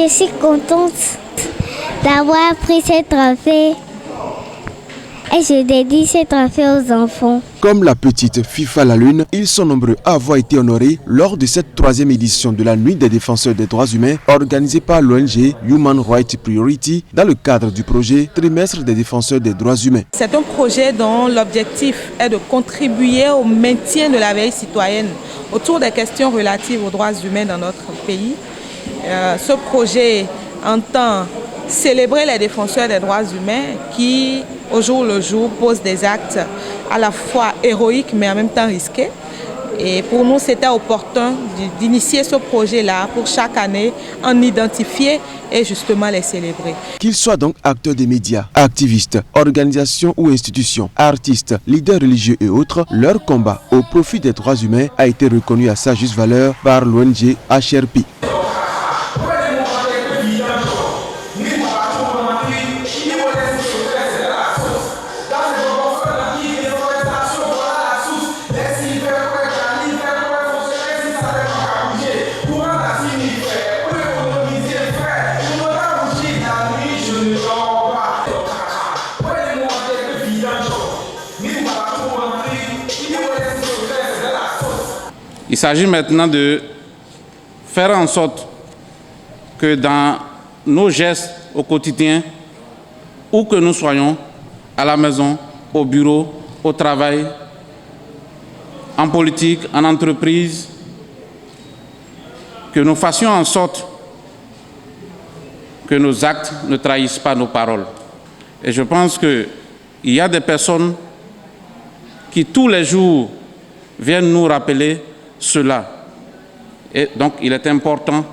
Je suis contente d'avoir pris ce trophée et je dédie ce trophée aux enfants. Comme la petite FIFA La Lune, ils sont nombreux à avoir été honorés lors de cette 3e édition de la Nuit des défenseurs des droits humains organisée par l'ONG Human Rights Priority dans le cadre du projet Trimestre des défenseurs des droits humains. C'est un projet dont l'objectif est de contribuer au maintien de la veille citoyenne autour des questions relatives aux droits humains dans notre pays. Ce projet entend célébrer les défenseurs des droits humains qui, au jour le jour, posent des actes à la fois héroïques mais en même temps risqués. Et pour nous, c'était opportun d'initier ce projet-là pour chaque année en identifier et justement les célébrer. Qu'ils soient donc acteurs des médias, activistes, organisations ou institutions, artistes, leaders religieux et autres, leur combat au profit des droits humains a été reconnu à sa juste valeur par l'ONG HRP. Il s'agit maintenant de faire en sorte que dans nos gestes au quotidien, où que nous soyons, à la maison, au bureau, au travail, en politique, en entreprise, que nous fassions en sorte que nos actes ne trahissent pas nos paroles. Et je pense qu'il y a des personnes qui tous les jours viennent nous rappeler cela. Et donc il est important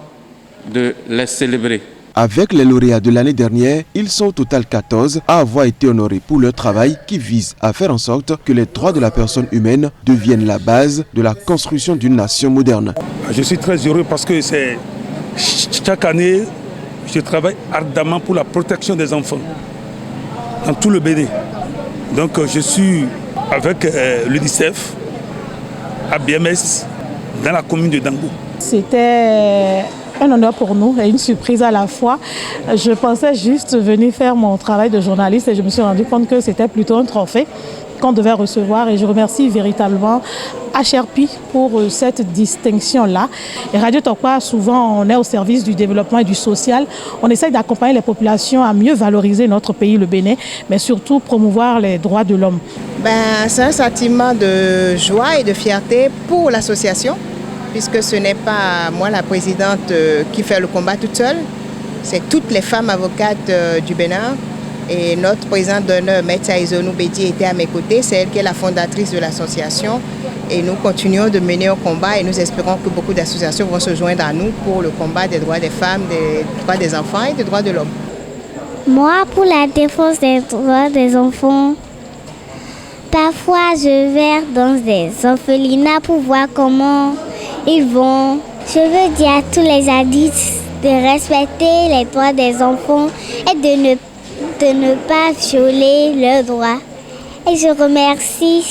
de les célébrer. Avec les lauréats de l'année dernière, ils sont au total 14 à avoir été honorés pour leur travail qui vise à faire en sorte que les droits de la personne humaine deviennent la base de la construction d'une nation moderne. Je suis très heureux parce que chaque année, je travaille ardemment pour la protection des enfants dans tout le Bénin. Donc je suis avec l'UNICEF à BMS dans la commune de Dangou. C'était un honneur pour nous et une surprise à la fois. Je pensais juste venir faire mon travail de journaliste et je me suis rendu compte que c'était plutôt un trophée qu'on devait recevoir et je remercie véritablement HRP pour cette distinction-là. Et Radio Tokwa, souvent, on est au service du développement et du social. On essaye d'accompagner les populations à mieux valoriser notre pays, le Bénin, mais surtout promouvoir les droits de l'homme. C'est un sentiment de joie et de fierté pour l'association, puisque ce n'est pas moi, la présidente, qui fait le combat toute seule. C'est toutes les femmes avocates du Bénin. Et notre présidente d'honneur, Maître Izonou Bédi, était à mes côtés. C'est elle qui est la fondatrice de l'association. Et nous continuons de mener un combat et nous espérons que beaucoup d'associations vont se joindre à nous pour le combat des droits des femmes, des droits des enfants et des droits de l'homme. Moi, pour la défense des droits des enfants, parfois je vais dans des orphelinats pour voir comment ils vont. Je veux dire à tous les adultes de respecter les droits des enfants et de ne pas violer leurs droits. Et je remercie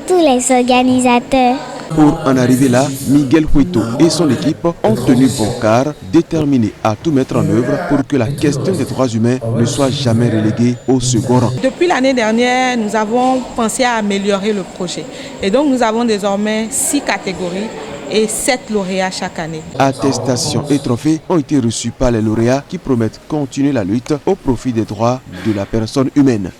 tous les organisateurs. Pour en arriver là, Miguel Huito et son équipe ont tenu bon quart, déterminés à tout mettre en œuvre pour que la question des droits humains ne soit jamais reléguée au second rang. Depuis l'année dernière, nous avons pensé à améliorer le projet. Et donc nous avons désormais 6 catégories et 7 lauréats chaque année. Attestations et trophées ont été reçus par les lauréats qui promettent continuer la lutte au profit des droits de la personne humaine.